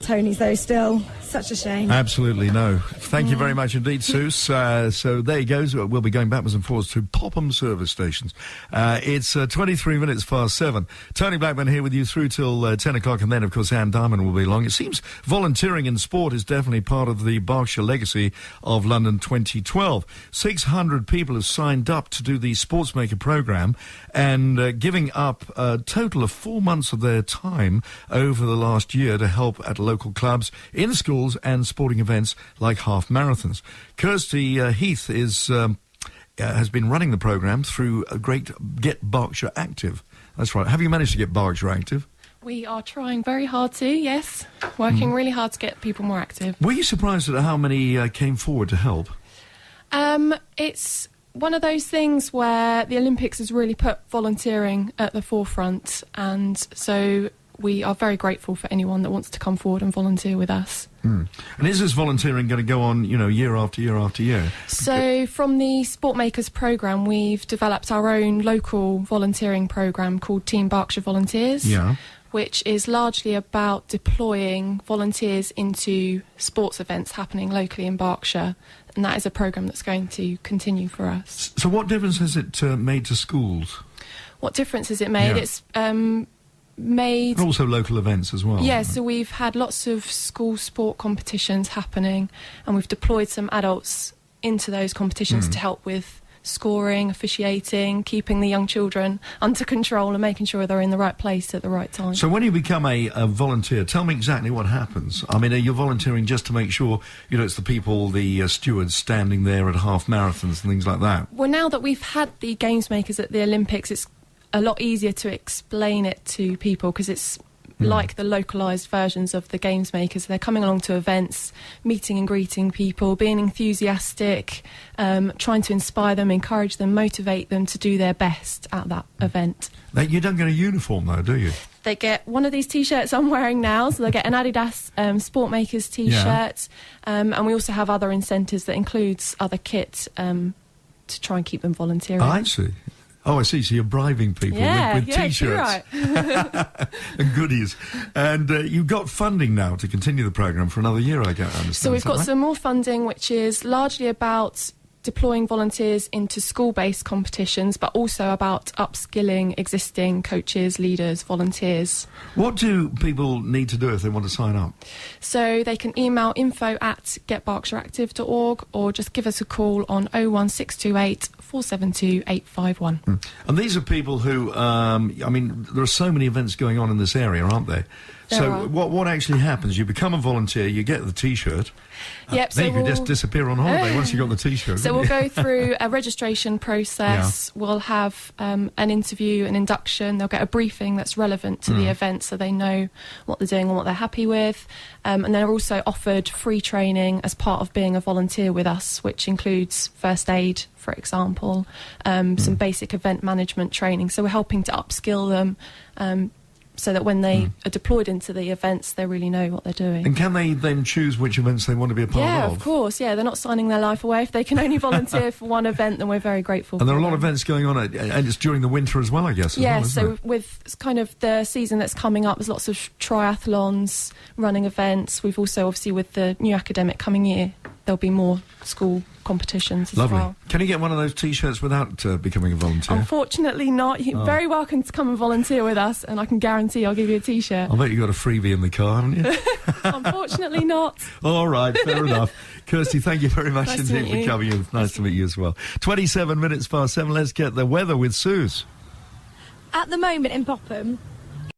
Tony's, though, still. Such a shame. Absolutely, no. Thank you very much indeed, Suze. So there you go. We'll be going backwards and forwards to Popham service stations. It's 23 minutes past 7. Tony Blackburn here with you through till 10 o'clock, and then, of course, Anne Diamond will be along. It seems volunteering in sport is definitely part of the Berkshire legacy of London 2012. 600 people have signed up to do the Sportsmaker programme and giving up a total of 4 months of their time over the last year to help at local clubs, in schools and sporting events like half marathons. Kirsty Heath has been running the programme through a great Get Berkshire Active. That's right. Have you managed to get Berkshire active? We are trying very hard to, yes. Working really hard to get people more active. Were you surprised at how many came forward to help? It's one of those things where the Olympics has really put volunteering at the forefront, and so we are very grateful for anyone that wants to come forward and volunteer with us. And is this volunteering going to go on, year after year after year? So from the Sportmakers programme, we've developed our own local volunteering programme called Team Berkshire Volunteers, which is largely about deploying volunteers into sports events happening locally in Berkshire. And that is a programme that's going to continue for us. So what difference has it made to schools? What difference has it made? Yeah. It's made... And also local events as well. Yeah, so we've had lots of school sport competitions happening, and we've deployed some adults into those competitions to help with scoring, officiating, keeping the young children under control and making sure they're in the right place at the right time. So when you become a volunteer, tell me exactly what happens. I mean, are you volunteering just to make sure, it's the people, the stewards standing there at half marathons and things like that? Well, now that we've had the Games Makers at the Olympics, it's a lot easier to explain it to people because it's like the localised versions of the Games Makers. They're coming along to events, meeting and greeting people, being enthusiastic, trying to inspire them, encourage them, motivate them to do their best at that event. Now, you don't get a uniform though, do you? They get one of these T-shirts I'm wearing now, so they get an Adidas Sportmakers T-shirt, and we also have other incentives that includes other kit to try and keep them volunteering. I see. Oh, I see. So you're bribing people with T-shirts right. and goodies. And you've got funding now to continue the programme for another year, I understand. So we've got some more funding, which is largely about deploying volunteers into school-based competitions, but also about upskilling existing coaches, leaders, volunteers. What do people need to do if they want to sign up? So they can email info@getberkshireactive.org or just give us a call on 01628 472 851. And these are people who, there are so many events going on in this area, aren't there? So what actually happens? You become a volunteer, you get the T-shirt, yep, then you can just disappear on holiday once you've got the T-shirt. So we'll go through a registration process, we'll have an interview, an induction, they'll get a briefing that's relevant to the event so they know what they're doing and what they're happy with. And they're also offered free training as part of being a volunteer with us, which includes first aid, for example, some basic event management training. So we're helping to upskill them so that when they are deployed into the events, they really know what they're doing. And can they then choose which events they want to be a part of? Yeah, of course, they're not signing their life away. If they can only volunteer for one event, then we're very grateful. And there are a lot of events going on, and it's during the winter as well, I guess. So with kind of the season that's coming up, there's lots of triathlons, running events. We've also, obviously, with the new academic coming year, there'll be more school competitions as well. Can you get one of those T-shirts without becoming a volunteer? Unfortunately not. You're very welcome to come and volunteer with us, and I can guarantee I'll give you a T-shirt. I bet you got a freebie in the car, haven't you? Unfortunately not. All right, fair enough. Kirsty, thank you very much indeed for coming in. Nice to meet you as well. 27 minutes past 7, let's get the weather with Suze. At the moment in Popham,